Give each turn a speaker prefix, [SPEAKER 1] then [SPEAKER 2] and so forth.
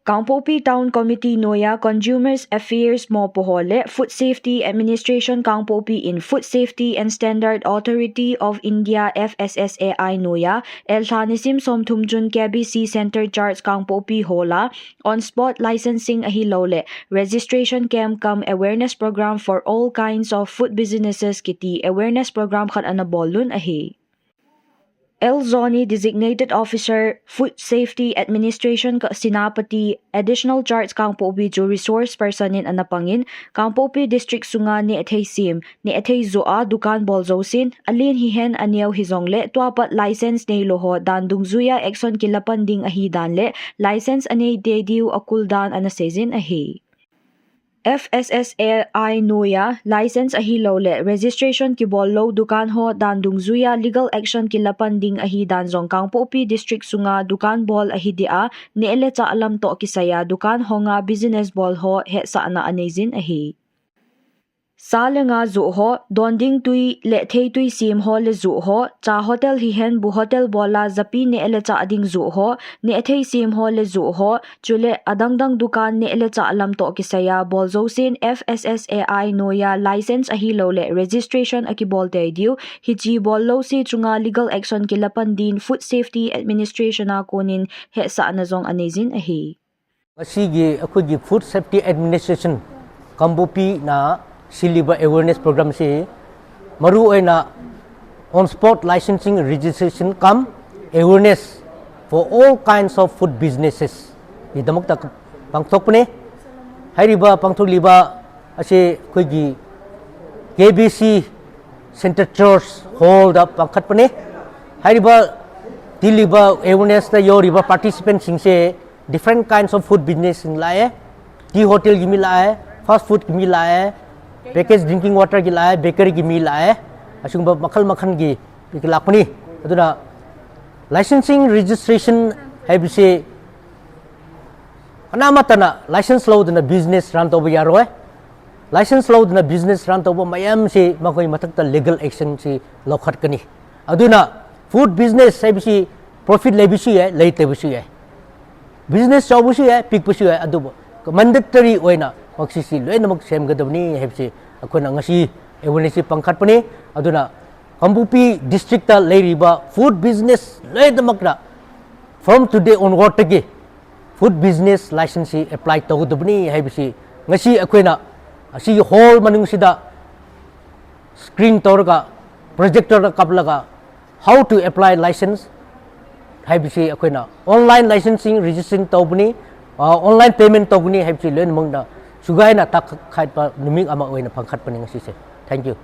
[SPEAKER 1] Kangpopi Town Committee Noya Consumers Affairs Mo Pohole Food Safety Administration Kangpopi in Food Safety and Standard Authority of India FSSAI Noya El Thanisim Somthumjun KBC Center Charge Kangpopi Hola on spot licensing ahilole registration camp cum awareness program for all kinds of food businesses kiti awareness program khat anabolun ahi. El Zoni Designated Officer Food Safety Administration Sinapati Additional Charge Kangpopi Jo Resource Person in Anapangin Kangpopi District Sunga ni Athay Sim ni Athay Zoa Dukan Bolzosin Alin Hihen Aniaw Hizongle Tuapat License Neilouva Dandung Zuya Exon Kilapan Ding Ahi Danle License Anay Dediu Akuldan Anasezin Ahi. FSSAI Noya License ahilole Registration Kibollo Dukan Ho Dandung Zuya Legal Action Kilapan Ding Ahi Danzong Kangpopi District Sunga Dukan Bol Ahidia ni Eleta Alam To Kisaya Dukan Honga Business Bol Ho Het Sa Ana Anezin Ahi. Sa nga zuho, donding tui le thay tui sim ho le zuho, cha hotel hihen bu hotel bola zapi ni ele cha ading zuho, ni athay sim ho le zuho, chule adangdang dukan ni ele cha alam to kisaya bolzosin FSSAI Noya license ahilo le registration akibol diu, hiji bollo si chunga legal action kilapan din Food Safety Administration na kunin he sa anazong anezin ahi.
[SPEAKER 2] Asigi akugi Food Safety Administration Kangpopi na Siliba awareness program si maru na on spot licensing registration come awareness for all kinds of food businesses. Di damak tak pangtok ne hairiba pangtok liba ase koigi KBC Center Church hold up pangkat pane hairiba diliba awareness na yoriba participants singse different kinds of food business in lae tea hotel gimi lae fast food gimi lae packaged drinking water ki lae bakery ki mi lae asungba makal makhan gi lakpani aduna licensing registration haibise anamatana license law dana business ran to yaroi license law dana business ran to mayam se makoi mathakta legal action se lokhat kani aduna food business haibise profit lebisi hai late lebisi hai business chawbusi hai pikbusi hai adu mandatory oina maksisi loinamak semgadabni haibse akona ngasi awareness pangkhatpani aduna Kangpopi district ta leiriba food business loinamakra from today onward tagi food business license apply tawdabni haibse ngasi akoina asi hall manungsida screen tawraga projector kaplaga how to apply license haibse akoina online licensing registration tawbni online payment tawbni haibse loinamangda sugai na tak khait pa numing ama oina pangkhat pani ngasi se. Thank you.